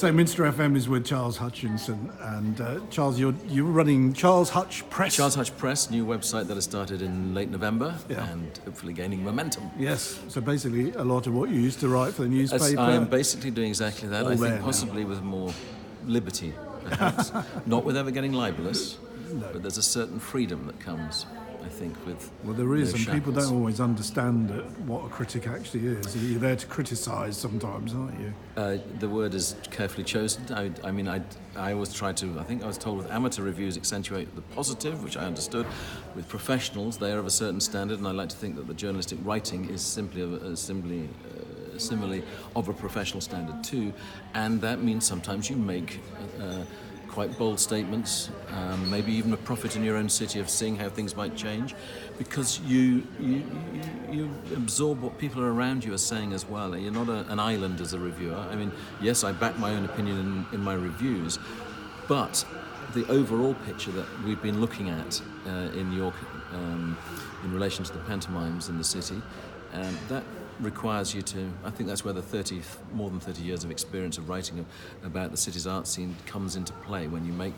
So Minster FM is with Charles Hutchinson, and Charles, you're running CharlesHutchPress. CharlesHutchPress, new website that has started in late November, and hopefully gaining momentum. Yes, so basically a lot of what you used to write for the newspaper. I am basically doing exactly that. I think possibly with more liberty, perhaps. Not with ever getting libelous, but there's a certain freedom that comes, I think, with there is, and shackles. people don't always understand what a critic actually is. You're there to criticise sometimes, aren't you? The word is carefully chosen. I always try to, I think I was told with amateur reviews accentuate the positive, which I understood. With professionals, they are of a certain standard, and I like to think that the journalistic writing is similarly of a professional standard too, and that means sometimes you make quite bold statements, maybe even a prophet in your own city of seeing how things might change, because you absorb what people around you are saying as well. You're not an island as a reviewer. I mean, yes, I back my own opinion in my reviews, but the overall picture that we've been looking at in York in relation to the pantomimes in the city, that requires you to, I think that's where the more than 30 years of experience of writing about the city's art scene comes into play, when you make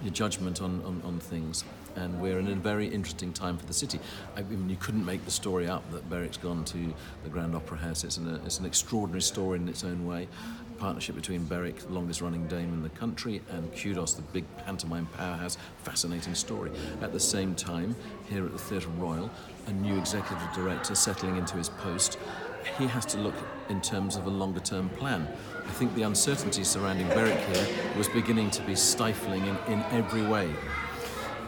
your judgment on things. And we're in a very interesting time for the city. I mean, you couldn't make the story up that Berwick's gone to the Grand Opera House. It's an extraordinary story in its own way. A partnership between Berwick, the longest running dame in the country, and Kudos, the big pantomime powerhouse. Fascinating story. At the same time, here at the Theatre Royal, a new executive director settling into his post. He has to look in terms of a longer term plan. I think the uncertainty surrounding Berwick here was beginning to be stifling in every way,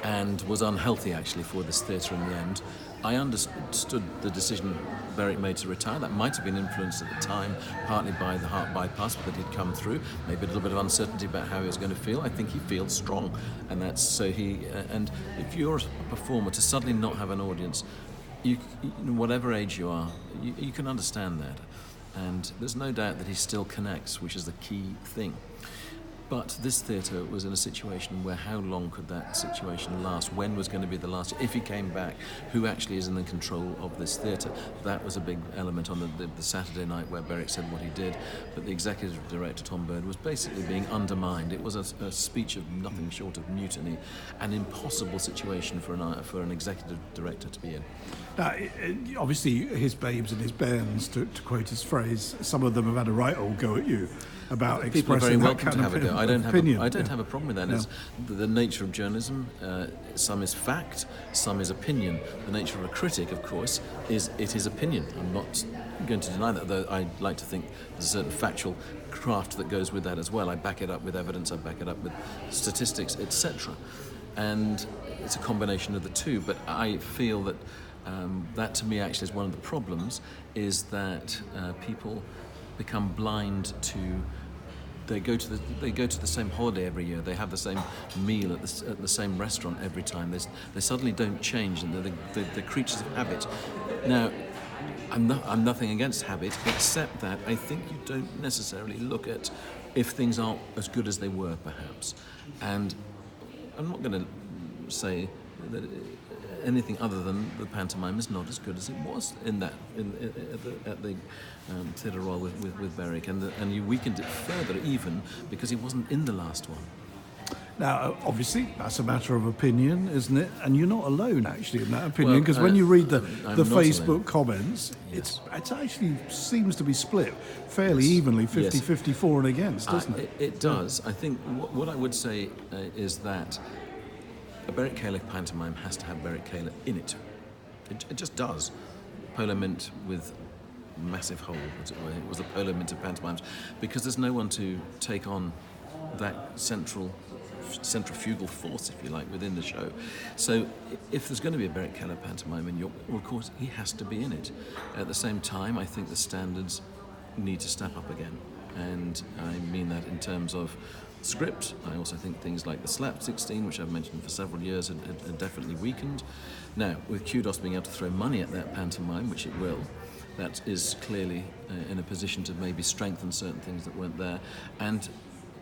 and was unhealthy actually for this theatre in the end. I understood the decision Berwick made to retire. That might have been influenced at the time partly by the heart bypass that he'd come through, maybe a little bit of uncertainty about how he was going to feel. I think he feels strong, and that's so and if you're a performer, to suddenly not have an audience, you whatever age you are, you can understand that, and there's no doubt that he still connects, which is the key thing. But this theatre was in a situation where how long could that situation last? When was going to be the last? If he came back, who actually is in the control of this theatre? That was a big element on the Saturday night where Berwick said what he did. But the executive director, Tom Bird, was basically being undermined. It was a speech of nothing short of mutiny, an impossible situation for an executive director to be in. Now, obviously, his babes and his bairns, to quote his phrase, some of them have had a right old go at you about expressing people are very welcome that to have a go. I don't have a problem with that. No. It's the nature of journalism. Some is fact, some is opinion. The nature of a critic, of course, is opinion. I'm not going to deny that, though I like to think there's a certain factual craft that goes with that as well. I back it up with evidence, I back it up with statistics, etc. And it's a combination of the two, but I feel that that to me actually is one of the problems, is that people become blind to. They go to the same holiday every year. They have the same meal at the same restaurant every time. They suddenly don't change, and they're creatures of habit. Now, I'm nothing against habit, except that I think you don't necessarily look at if things aren't as good as they were, perhaps. And I'm not going to say that anything other than the pantomime is not as good as it was at the Theatre Royal with Berwick, and you weakened it further even because he wasn't in the last one. Now, obviously, that's a matter of opinion, isn't it? And you're not alone, actually, in that opinion, because when you read the Facebook comments, yes. it actually seems to be split fairly evenly, 50-50 for and against, doesn't it? It does. I think what I would say is that a Berwick Caleb pantomime has to have Berwick Caleb in it. It just does. Polo Mint with massive hole, as it were. It was the Polo Mint of pantomimes, because there's no one to take on that centrifugal force, if you like, within the show. So if there's going to be a Berwick Caleb pantomime in York, well, of course, he has to be in it. At the same time, I think the standards need to step up again. And I mean that in terms of script. I also think things like the Slap 16, which I've mentioned for several years, are definitely weakened. Now, with Kudos being able to throw money at that pantomime, which it will, that is clearly in a position to maybe strengthen certain things that weren't there. And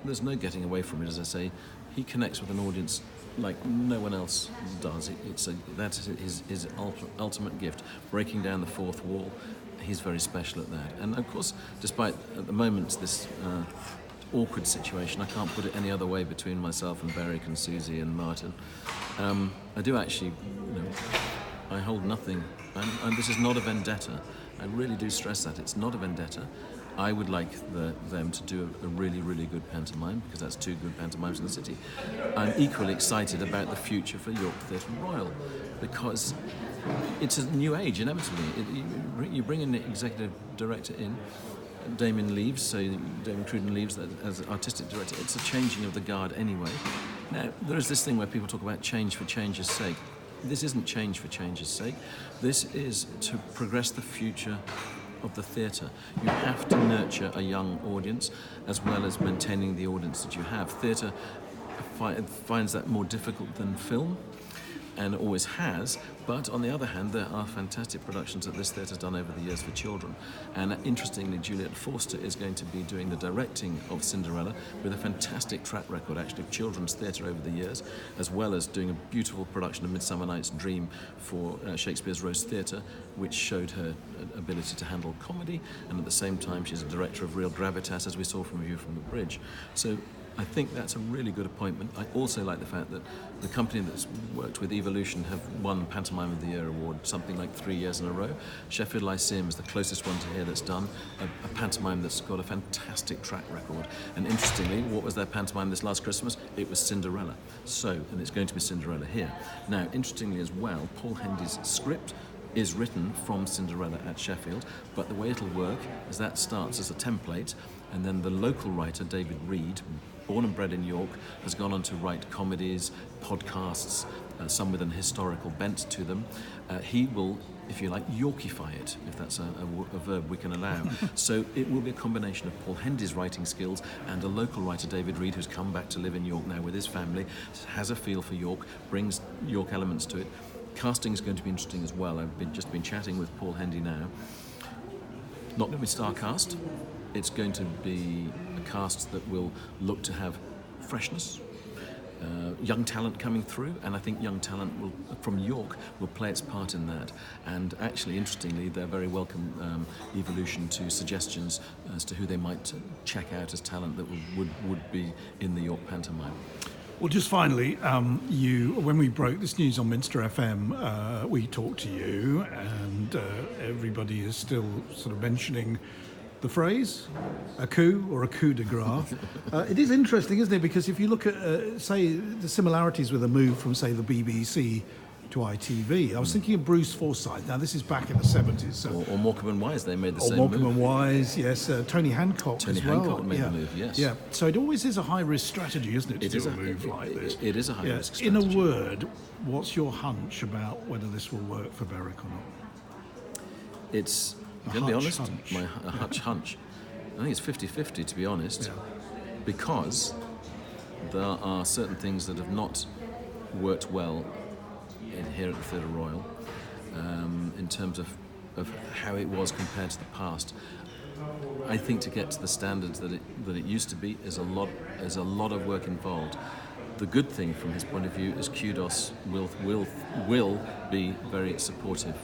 there's no getting away from it, as I say. He connects with an audience like no one else does. That's his ultimate gift, breaking down the fourth wall. He's very special at that. And of course, despite at the moment this awkward situation. I can't put it any other way between myself and Beric and Susie and Martin. I do actually, I hold nothing, and this is not a vendetta. I really do stress that. It's not a vendetta. I would like them to do a really, really good pantomime, because that's 2 good pantomimes in the city. I'm equally excited about the future for York Theatre Royal, because it's a new age, inevitably. You bring an executive director in, Damien leaves, so Damien Cruden leaves as artistic director. It's a changing of the guard anyway. Now, there is this thing where people talk about change for change's sake. This isn't change for change's sake. This is to progress the future of the theatre. You have to nurture a young audience as well as maintaining the audience that you have. Theatre finds that more difficult than film, and always has, but on the other hand, there are fantastic productions that this theatre's done over the years for children. And interestingly, Juliet Forster is going to be doing the directing of Cinderella, with a fantastic track record actually of children's theatre over the years, as well as doing a beautiful production of Midsummer Night's Dream for Shakespeare's Rose Theatre, which showed her ability to handle comedy, and at the same time she's a director of Real Gravitas, as we saw from View from the Bridge. So I think that's a really good appointment. I also like the fact that the company that's worked with Evolution have won Pantomime of the Year award something like 3 years in a row. Sheffield Lyceum is the closest one to here that's done a pantomime that's got a fantastic track record. And interestingly, what was their pantomime this last Christmas? It was Cinderella. And it's going to be Cinderella here. Now, interestingly as well, Paul Hendy's script is written from Cinderella at Sheffield, but the way it'll work is that starts as a template, and then the local writer, David Reed, born and bred in York, has gone on to write comedies, podcasts, some with an historical bent to them. He will, if you like, Yorkify it, if that's a verb we can allow. So it will be a combination of Paul Hendy's writing skills and a local writer, David Reed, who's come back to live in York now with his family, has a feel for York, brings York elements to it. Casting is going to be interesting as well. I've just been chatting with Paul Hendy now. Not going to be star cast. It's going to be a cast that will look to have freshness, young talent coming through, and I think young talent from York will play its part in that. And actually, interestingly, they're very welcome, Evolution, to suggestions as to who they might check out as talent that would be in the York pantomime. Well, just finally, when we broke this news on Minster FM, we talked to you, and everybody is still sort of mentioning the phrase, a coup or a coup de grace. It is interesting, isn't it? Because if you look at, say, the similarities with a move from, say, the BBC to ITV, I was thinking of Bruce Forsyth. Now, this is back in the 70s. So. Or Morecambe and Wise, they made the same move. Or Morecambe and Wise, yes. Tony Hancock as well. Hancock made the move, yes. Yeah, so it always is a high-risk strategy, isn't it, to do a move like this? It is a high-risk strategy. In a word, what's your hunch about whether this will work for Beric or not? It's, to be honest, my hunch. I think it's 50-50, to be honest, because there are certain things that have not worked well here at the Theatre Royal, in terms of how it was compared to the past. I think to get to the standards that it used to be is a lot of work involved. The good thing from his point of view is Kudos will be very supportive